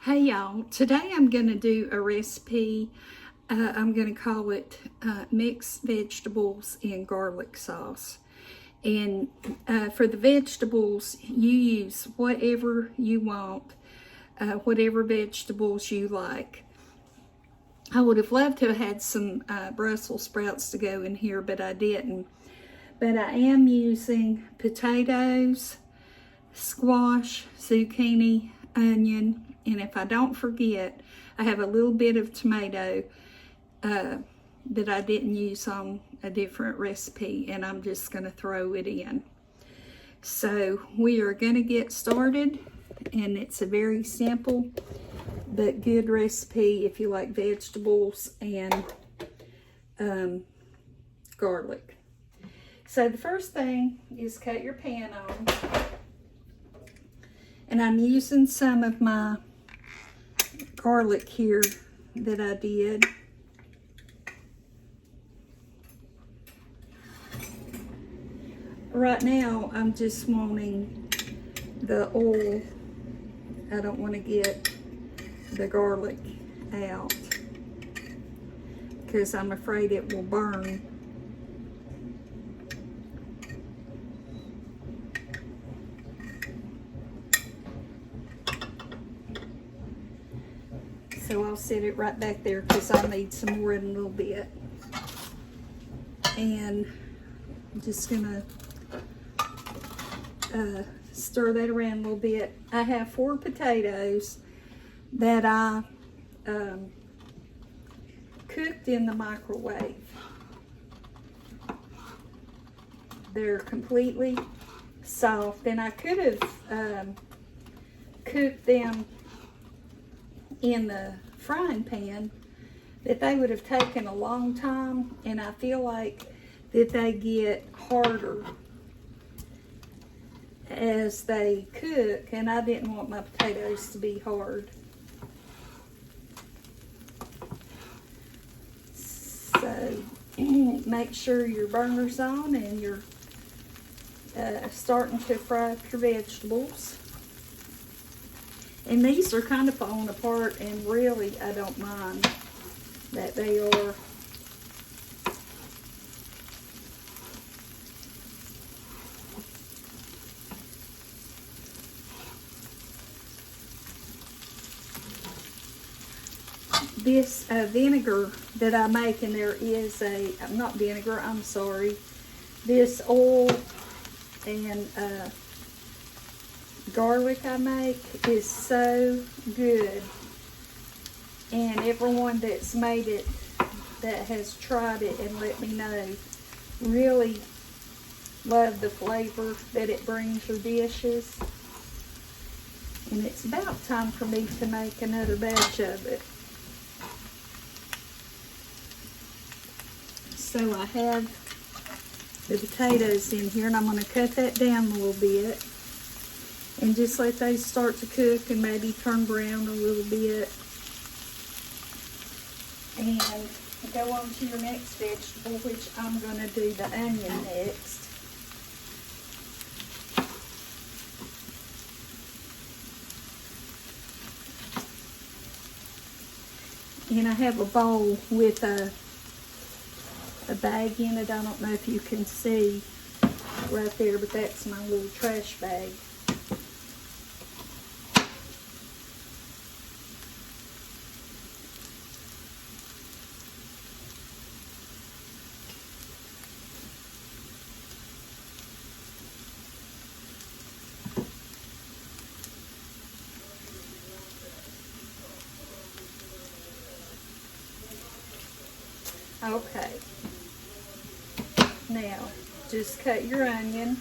Hey y'all, today I'm going to do a recipe. I'm going to call it mixed vegetables in garlic sauce. And for the vegetables, you use whatever you want, whatever vegetables you like. I would have loved to have had some Brussels sprouts to go in here, but I didn't. But I am using potatoes, squash, zucchini, onion, and if I don't forget, I have a little bit of tomato that I didn't use on a different recipe, and I'm just going to throw it in. So we are going to get started, and it's a very simple but good recipe if you like vegetables and garlic. So the first thing is cut your pan on. And I'm using some of my garlic here that I did. Right now, I'm just wanting the oil. I don't want to get the garlic out because I'm afraid it will burn. So I'll set it right back there because I'll need some more in a little bit. And I'm just gonna stir that around a little bit. I have 4 potatoes that I cooked in the microwave. They're completely soft, and I could have cooked them in the frying pan, that they would have taken a long time, and I feel like that they get harder as they cook, and I didn't want my potatoes to be hard. So make sure your burner's on and you're starting to fry up your vegetables. And these are kind of falling apart, and really I don't mind that they are. This vinegar that I make, and there is not vinegar, I'm sorry, this oil and garlic I make is so good, and everyone that's made it, that has tried it and let me know, really love the flavor that it brings your dishes. And it's about time for me to make another batch of it. So I have the potatoes in here, and I'm going to cut that down a little bit and just let those start to cook and maybe turn brown a little bit. And go on to your next vegetable, which I'm going to do the onion next. And I have a bowl with a bag in it. I don't know if you can see right there, but that's my little trash bag. Okay, now just cut your onion.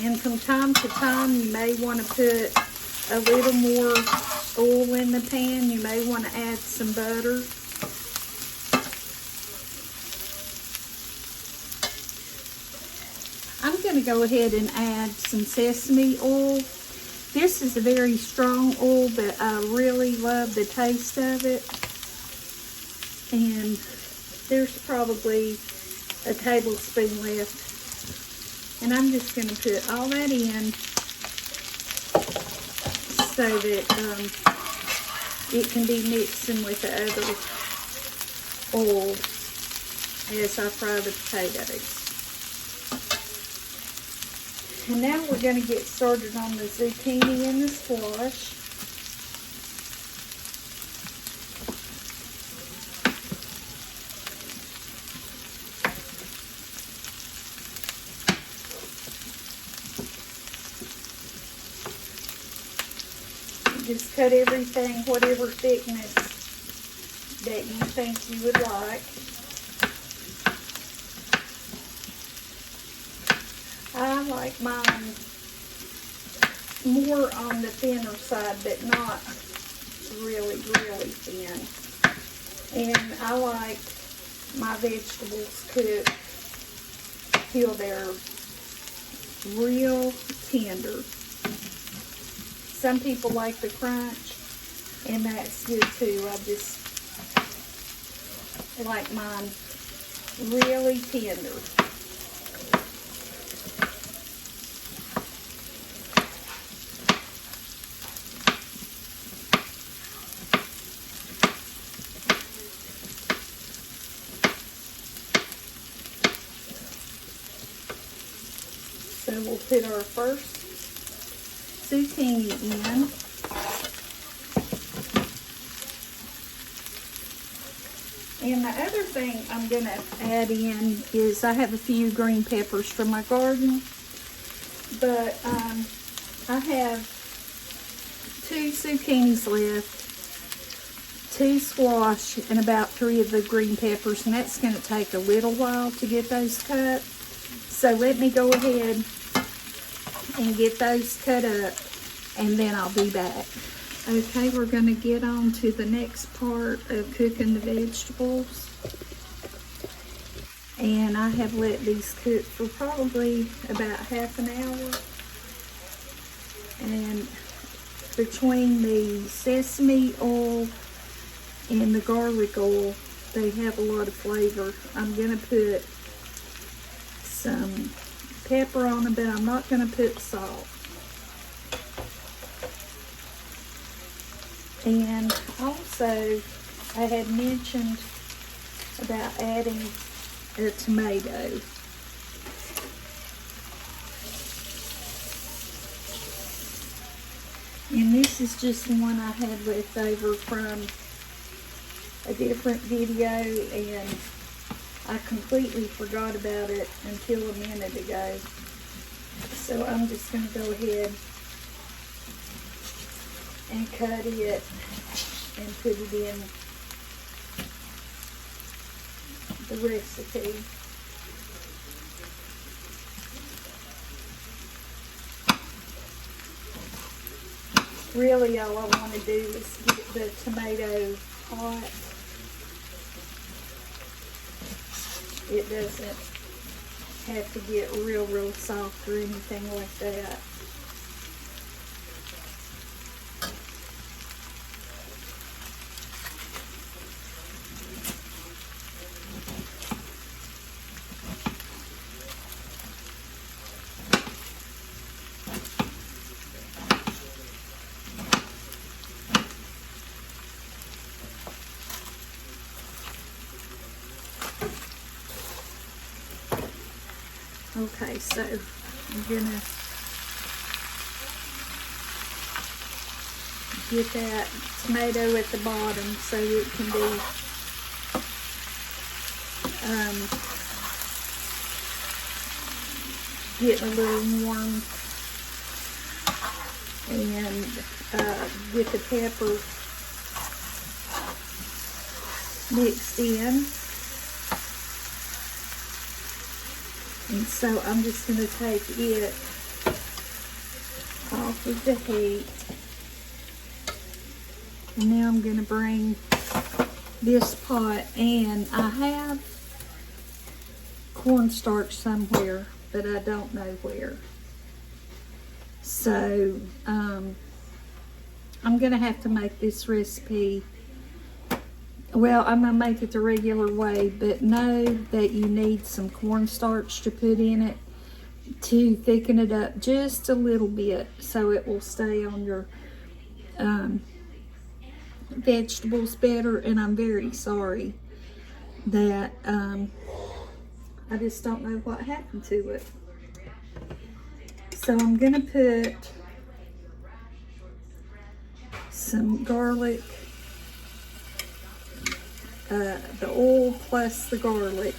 And from time to time, you may want to put a little more oil in the pan. You may want to add some butter. I'm going to go ahead and add some sesame oil. This is a very strong oil, but I really love the taste of it. And there's probably a tablespoon left. And I'm just going to put all that in so that it can be mixing with the other oil as I fry the potatoes. And now we're going to get started on the zucchini and the squash. Just cut everything whatever thickness that you think you would like. I like mine more on the thinner side, but not really, really thin. And I like my vegetables cooked till they're real tender. Some people like the crunch, and that's good too. I just like mine really tender. So we'll put our first zucchini in. And the other thing I'm going to add in is I have a few green peppers from my garden, but I have 2 zucchinis left, 2 squash, and about 3 of the green peppers, and that's going to take a little while to get those cut. So let me go ahead and get those cut up, and then I'll be back. Okay, we're going to get on to the next part of cooking the vegetables. And I have let these cook for probably about half an hour. And between the sesame oil and the garlic oil, they have a lot of flavor. I'm going to put some pepper on them, but I'm not going to put salt. And also, I had mentioned about adding a tomato. And this is just one I had left over from a different video, and I completely forgot about it until a minute ago. So I'm just going to go ahead and cut it and put it in the recipe. Really all I want to do is get the tomato hot. It doesn't have to get real soft or anything like that. Okay, so I'm gonna get that tomato at the bottom so it can be getting a little warm, and get the pepper mixed in. And so I'm just going to take it off of the heat. And now I'm going to bring this pot, and I have cornstarch somewhere, but I don't know where. So I'm going to have to make this recipe. Well, I'm going to make it the regular way, but know that you need some cornstarch to put in it to thicken it up just a little bit so it will stay on your vegetables better. And I'm very sorry that I just don't know what happened to it. So I'm going to put some garlic, the oil plus the garlic.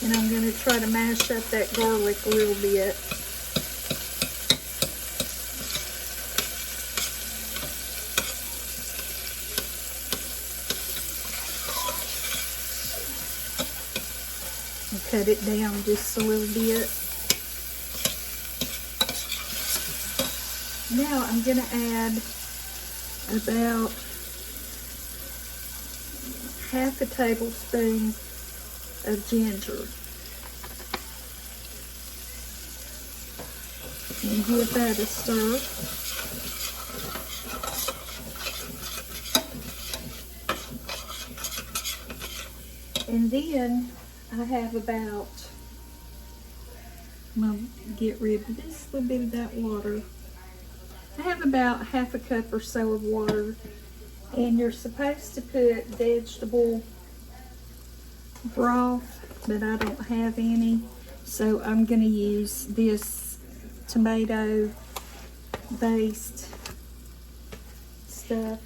And I'm going to try to mash up that garlic a little bit. And cut it down just a little bit. Now I'm going to add about half a tablespoon of ginger. And give that a stir. And then I have about, I'm going to get rid of this little bit of that water. I have about half a cup or so of water, and you're supposed to put vegetable broth, but I don't have any, so I'm going to use this tomato based stuff.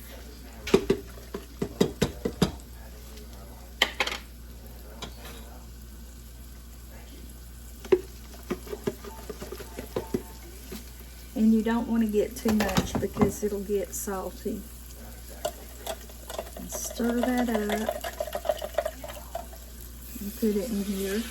And you don't want to get too much because it'll get salty. And stir that up and put it in here.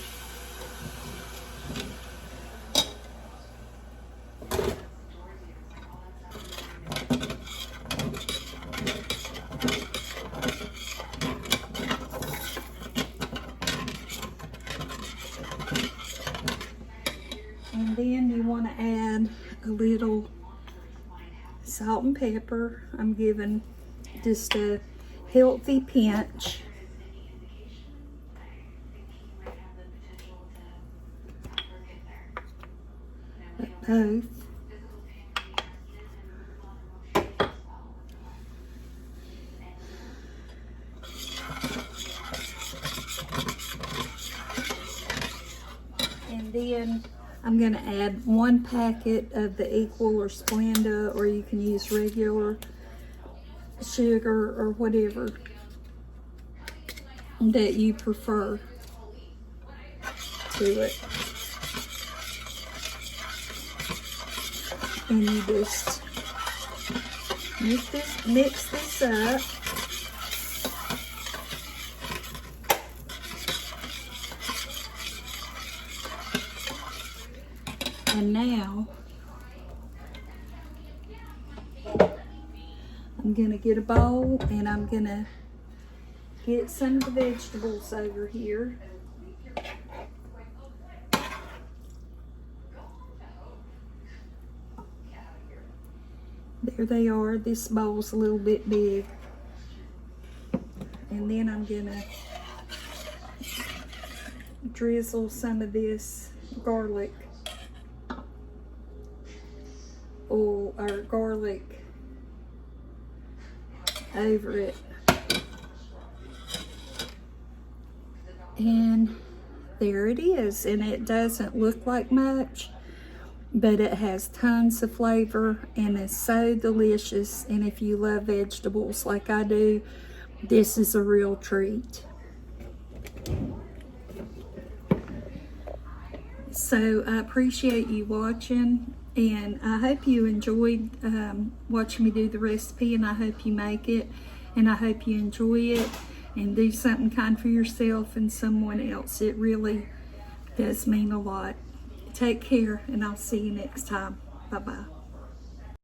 And then you want to add a little salt and pepper. I'm giving just a healthy pinch. Both. And then I'm going to add 1 packet of the Equal or Splenda, or you can use regular sugar or whatever that you prefer to it. And you just mix this up. And now I'm going to get a bowl, and I'm going to get some of the vegetables over here. There they are. This bowl's a little bit big. And then I'm going to drizzle some of this garlic oil or garlic over it. And there it is. And it doesn't look like much, but it has tons of flavor and it's so delicious. And if you love vegetables like I do, this is a real treat. So I appreciate you watching, and I hope you enjoyed watching me do the recipe, and I hope you make it, and I hope you enjoy it. and do something kind for yourself and someone else. It really does mean a lot. Take care, and I'll see you next time. Bye-bye.